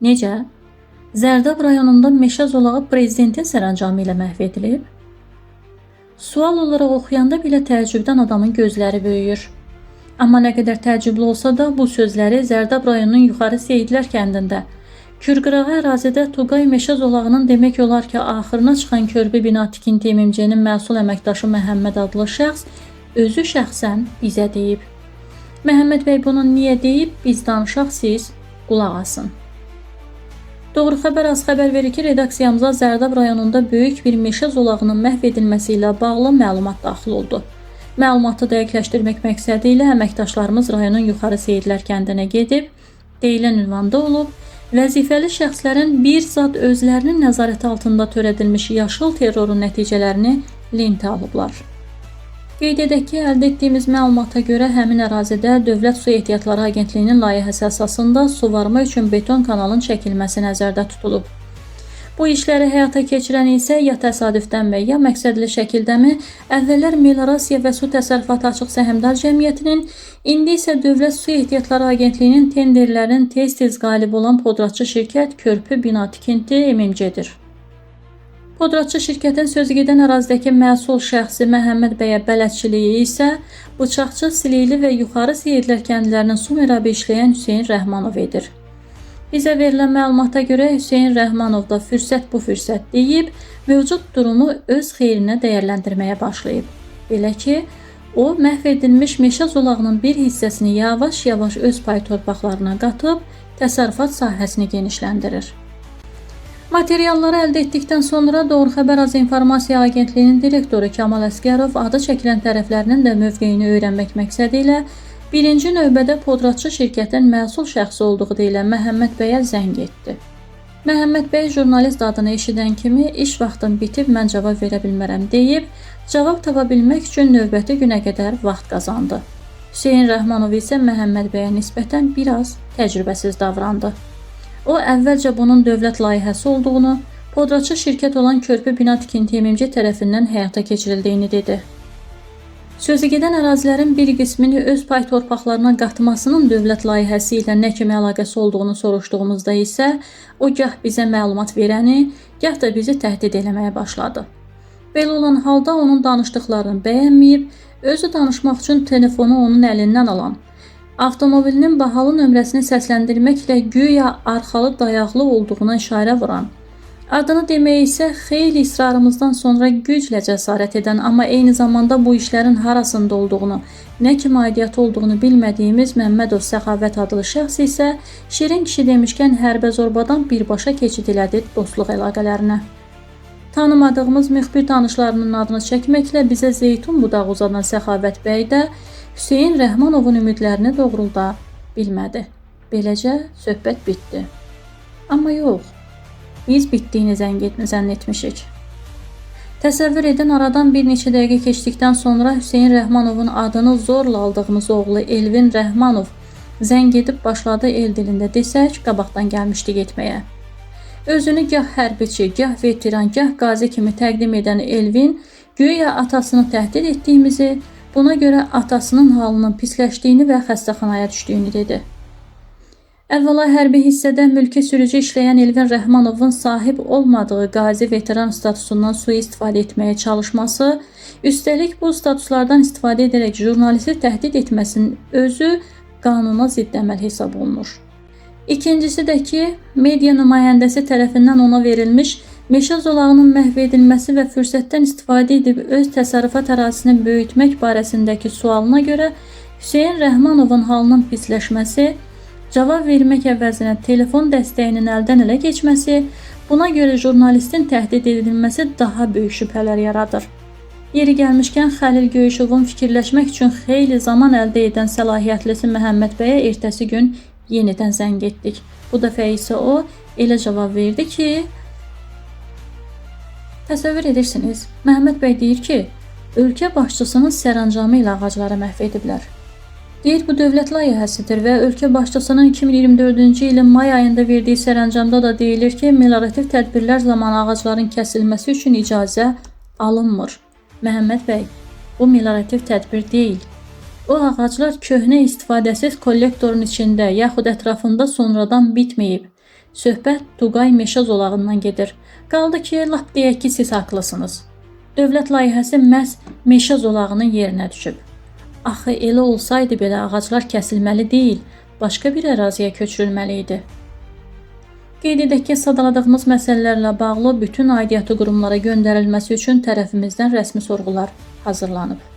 Necə? Zərdab rayonunda meşə zolağı prezidentin sərəncamı ilə məhv edilib? Sual olaraq oxuyanda belə təəccübdən adamın gözləri böyüyür. Amma nə qədər təəccüblü olsa da bu sözləri Zərdab rayonunun Yuxarı Seyidlər kəndində Kürqırağı ərazidə Tuqay meşə zolağının demək olar ki, axırına çıxan körpü bina tikinti MMC-nin məsul əməkdaşı Məhəmməd adlı şəxs özü şəxsən bizə deyib. Məhəmməd bəy bunu niyə deyib, biz danışaq, siz qulaq asın. Doğru Xəbər az xəbər verir ki, redaksiyamıza Zərdab rayonunda böyük bir meşə zolağının məhv edilməsi ilə bağlı məlumat daxil oldu. Məlumatı dəqiqləşdirmək məqsədi ilə əməkdaşlarımız rayonun Yuxarı Seyidlər kəndinə gedib, deyilən ünvanda olub, vəzifəli şəxslərin bir zad özlərinin nəzarəti altında törədilmiş yaşıl terrorun nəticələrini lentə alıblar. Qeyd edək ki, əldə etdiyimiz məlumata görə həmin ərazidə Dövlət Su Ehtiyatları Agentliyinin layihəsi əsasında suvarma üçün beton kanalın çəkilməsi nəzərdə tutulub. Bu işləri həyata keçirən isə ya təsadüfdənmi, ya məqsədli şəkildəmi əvvəllər Melorasiya və Su Təsərrüfatı Açıq Səhmdar Cəmiyyətinin, indi isə Dövlət Su Ehtiyatları Agentliyinin tenderlərin tez-tez qalib olan podratçı şirkət Körpü Bina Tikinti MMC-dir. Podratçı şirkətin sözügedən ərazidəki məsul şəxsi Məhəmməd bəyə bələdçiliyi isə Bıçaqçı, Sileyli və Yuxarı Seyidlər kəndlərinin su mirabı işləyən Hüseyin Rəhmanov edir. Bizə verilən məlumata görə Hüseyin Rəhmanov da fürsət bu fürsət deyib, mövcud durumu öz xeyrinə dəyərləndirməyə başlayıb. Belə ki, o məhv edilmiş meşə zolağının bir hissəsini yavaş-yavaş öz pay torpaqlarına qatıb, təsərrüfat sahəsini genişləndirir. Materialları əldə etdikdən sonra Doğru Xəbər Az İnformasiya Agentliyinin direktoru Kamal Əsgərov adı çəkilən tərəflərinin də mövqeyini öyrənmək məqsədi ilə birinci növbədə podratçı şirkətin məsul şəxsi olduğu deyilən Məhəmməd bəyə zəng etdi. Məhəmməd bəy jurnalist adını eşidən kimi iş vaxtım bitib, mən cavab verə bilmərəm deyib, cavab tapa bilmək üçün növbəti günə qədər vaxt qazandı. Hüseyin Rəhmanov isə Məhəmməd bəyə nisbətən biraz təcrübəsiz davrandı. O, əvvəlcə bunun dövlət layihəsi olduğunu, podratçı şirkət olan Körpü Bina Tikinti MMC tərəfindən həyata keçirildiyini dedi. Sözügedən ərazilərin bir qismini öz pay torpaqlarına qatmasının dövlət layihəsi ilə nə kimi əlaqəsi olduğunu soruşduğumuzda isə o gah bizə məlumat verəni, gah da bizi təhdid eləməyə başladı. Belə olan halda onun danışdıqlarını bəyənməyib, özü danışmaq üçün telefonu onun əlindən alan, avtomobilinin bahalı nömrəsini səsləndirməklə güya arxalı dayaqlı olduğuna işarə vuran, adını deməyə isə xeyli israrımızdan sonra güclə cəsarət edən, amma eyni zamanda bu işlərin harasında olduğunu, nə kimi aidiyyatı olduğunu bilmədiyimiz Məmmədov Səxavət adlı şəxs isə şirin kişi demişkən hərbə zorbadan birbaşa keçid elədi dostluq əlaqələrinə. Tanımadığımız müxbir tanışlarının adını çəkməklə bizə zeytun budağı uzadan Səxavət bəy də Hüseyin Rəhmanovun ümidlərini doğrulda bilmədi. Beləcə söhbət bitdi. Amma yox, biz bitdiyini zənn etmişik. Təsəvvür edin, aradan bir neçə dəqiqə keçdikdən sonra Hüseyin Rəhmanovun adını zorla aldığımız oğlu Elvin Rəhmanov zəng edib başladı el dilində desək, qabaqdan gəlmişdi getməyə. Özünü gah hərbiçi, gah veteran, gah qazi kimi təqdim edən Elvin, güya atasını təhdid etdiyimizi, buna görə atasının halının pisləşdiyini və xəstəxanaya düşdüyünü dedi. Əvvəla hərbi hissədə mülki sürücü işləyən Elvin Rəhmanovun sahib olmadığı qazi veteran statusundan sui-istifadə etməyə çalışması, üstəlik bu statuslardan istifadə edərək jurnalisti təhdid etməsinin özü qanuna zidd əməl hesab olunur. İkincisi də ki, media nümayəndəsi tərəfindən ona verilmiş meşə zolağının məhv edilməsi və fürsətdən istifadə edib öz təsərrüfat ərazisini böyütmək barəsindəki sualına görə Hüseyin Rəhmanovun halının pisləşməsi, cavab vermək əvəzinə telefon dəstəyinin əldən ələ keçməsi, buna görə jurnalistin təhdid edilməsi daha böyük şübhələr yaradır. Yeri gəlmişkən Xəlil Göyüşovun fikirləşmək üçün xeyli zaman əldə edən səlahiyyətlisi Məhəmməd bəyə ertəsi gün yenidən zəng etdik. Bu dəfə isə o elə cavab verdi ki, təsəvvür edirsiniz, Məhəmməd bəy deyir ki, ölkə başçısının sərəncamı ilə ağacları məhv ediblər. Deyir, bu dövlət layihəsidir və ölkə başçısının 2024-cü ilin may ayında verdiyi sərəncamda da deyilir ki, meliorativ tədbirlər zamanı ağacların kəsilməsi üçün icazə alınmır. Məhəmməd bəy, bu meliorativ tədbir deyil. O ağaclar köhnə istifadəsiz kollektorun içində yaxud ətrafında sonradan bitməyib. Söhbət Tuqay meşə zolağından gedir. Qaldı ki, lap deyək ki, siz haqlısınız. Dövlət layihəsi məhz meşə zolağının yerinə düşüb. Axı elə olsaydı belə ağaclar kəsilməli deyil, başqa bir əraziyə köçürülməli idi. Qeyd edək ki, sadaladığımız məsələlərlə bağlı bütün aidiyyatı qurumlara göndərilməsi üçün tərəfimizdən rəsmi sorğular hazırlanıb.